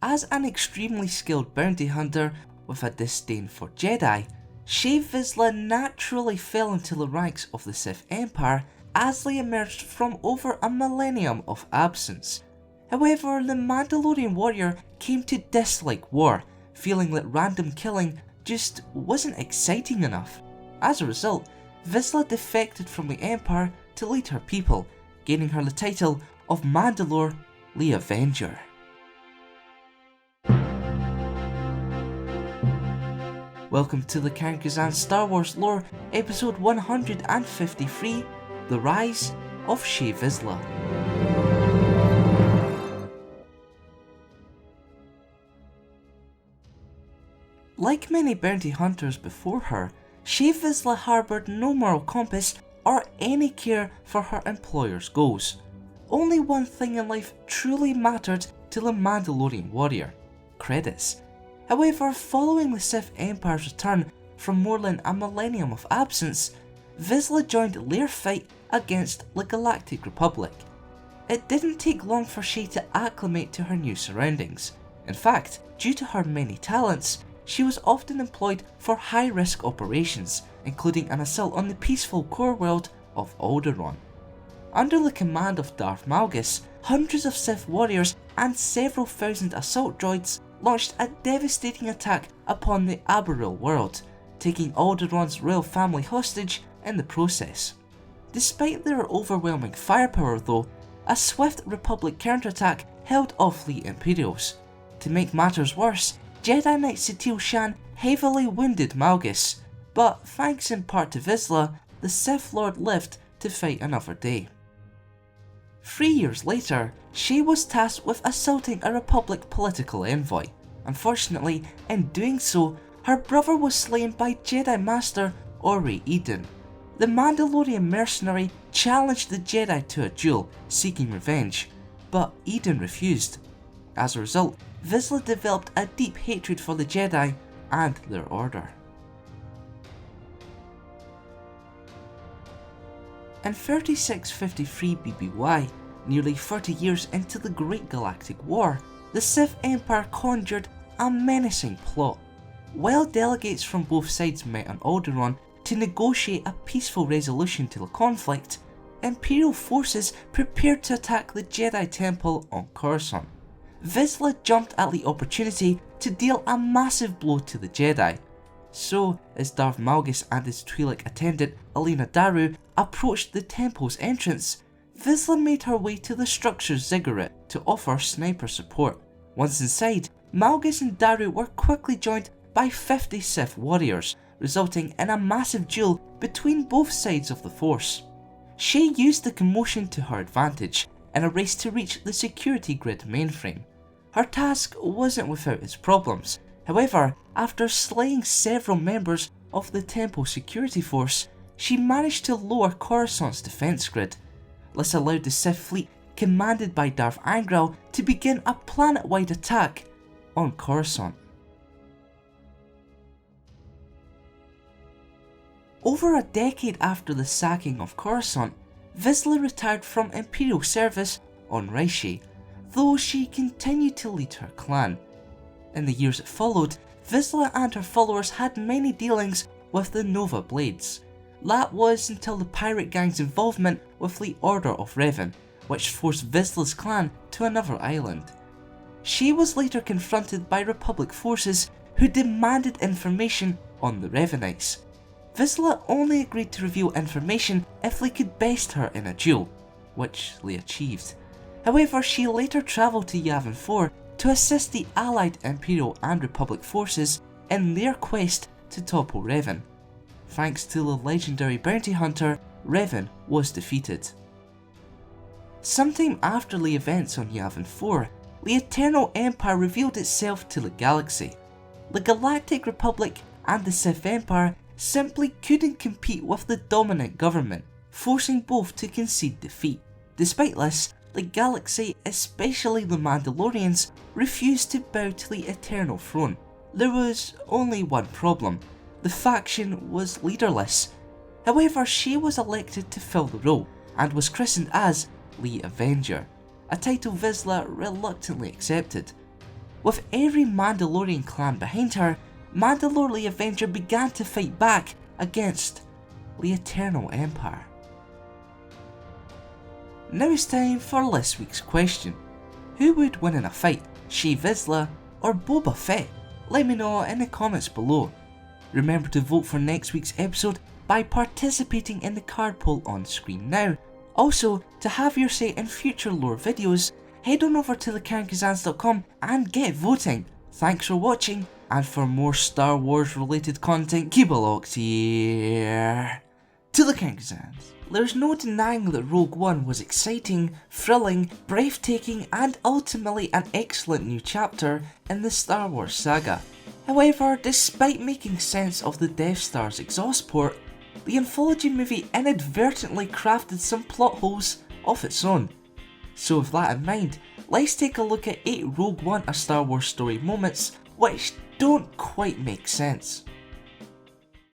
As an extremely skilled bounty hunter with a disdain for Jedi, Shae Vizla naturally fell into the ranks of the Sith Empire as they emerged from over a millennium of absence. However, the Mandalorian warrior came to dislike war, feeling that random killing just wasn't exciting enough. As a result, Vizla defected from the Empire to lead her people, gaining her the title of Mandalore the Avenger. Welcome to the Kankazan Star Wars Lore, episode 153, The Rise of Shae Vizla. Like many bounty hunters before her, Shae Vizla harboured no moral compass or any care for her employer's goals. Only one thing in life truly mattered to the Mandalorian warrior: credits. However, following the Sith Empire's return from more than a millennium of absence, Vizla joined their fight against the Galactic Republic. It didn't take long for Shae to acclimate to her new surroundings. In fact, due to her many talents, she was often employed for high-risk operations, including an assault on the peaceful core world of Alderaan. Under the command of Darth Malgus, hundreds of Sith warriors and several thousand assault droids launched a devastating attack upon the Aberril world, taking Alderaan's royal family hostage in the process. Despite their overwhelming firepower though, a swift Republic counterattack held off the Imperials. To make matters worse, Jedi Knight Satele Shan heavily wounded Malgus, but thanks in part to Vizla, the Sith Lord lived to fight another day. 3 years later, Shae was tasked with assaulting a Republic political envoy. Unfortunately, in doing so, her brother was slain by Jedi Master Ori Eden. The Mandalorian mercenary challenged the Jedi to a duel, seeking revenge, but Eden refused. As a result, Vizla developed a deep hatred for the Jedi and their order. In 3653 BBY, nearly 30 years into the Great Galactic War, the Sith Empire conjured a menacing plot. While delegates from both sides met on Alderaan to negotiate a peaceful resolution to the conflict, Imperial forces prepared to attack the Jedi Temple on Coruscant. Vizla jumped at the opportunity to deal a massive blow to the Jedi. So, as Darth Malgus and his Twi'lek attendant Alina Daru approached the temple's entrance, Vizla made her way to the structure's ziggurat to offer sniper support. Once inside, Malgus and Daru were quickly joined by 50 Sith warriors, resulting in a massive duel between both sides of the Force. Shae used the commotion to her advantage in a race to reach the security grid mainframe. Her task wasn't without its problems. However, after slaying several members of the temple security force, she managed to lower Coruscant's defense grid. This allowed the Sith fleet, commanded by Darth Angral, to begin a planet-wide attack on Coruscant. Over a decade after the sacking of Coruscant, Vizla retired from Imperial service on Raishi, though she continued to lead her clan. In the years that followed, Vizla and her followers had many dealings with the Nova Blades. That was until the pirate gang's involvement with the Order of Revan, which forced Vizla's clan to another island. She was later confronted by Republic forces who demanded information on the Revanites. Vizla only agreed to reveal information if they could best her in a duel, which they achieved. However, she later travelled to Yavin 4 to assist the allied Imperial and Republic forces in their quest to topple Revan. Thanks to the legendary bounty hunter, Revan was defeated. Sometime after the events on Yavin 4, the Eternal Empire revealed itself to the galaxy. The Galactic Republic and the Sith Empire simply couldn't compete with the dominant government, forcing both to concede defeat. Despite this, the galaxy, especially the Mandalorians, refused to bow to the Eternal Throne. There was only one problem: the faction was leaderless. However, she was elected to fill the role, and was christened as the Avenger, a title Vizla reluctantly accepted. With every Mandalorian clan behind her, Mandalore the Avenger began to fight back against the Eternal Empire. Now it's time for this week's question. Who would win in a fight, Shae Vizla or Boba Fett? Let me know in the comments below. Remember to vote for next week's episode by participating in the card poll on screen now. Also, to have your say in future lore videos, head on over to thecurrentkazans.com and get voting. Thanks for watching, and for more Star Wars related content, keep it locked here to the Current Kazans. There's no denying that Rogue One was exciting, thrilling, breathtaking, and ultimately an excellent new chapter in the Star Wars saga. However, despite making sense of the Death Star's exhaust port, the anthology movie inadvertently crafted some plot holes of its own. So with that in mind, let's take a look at 8 Rogue One A Star Wars Story moments which don't quite make sense.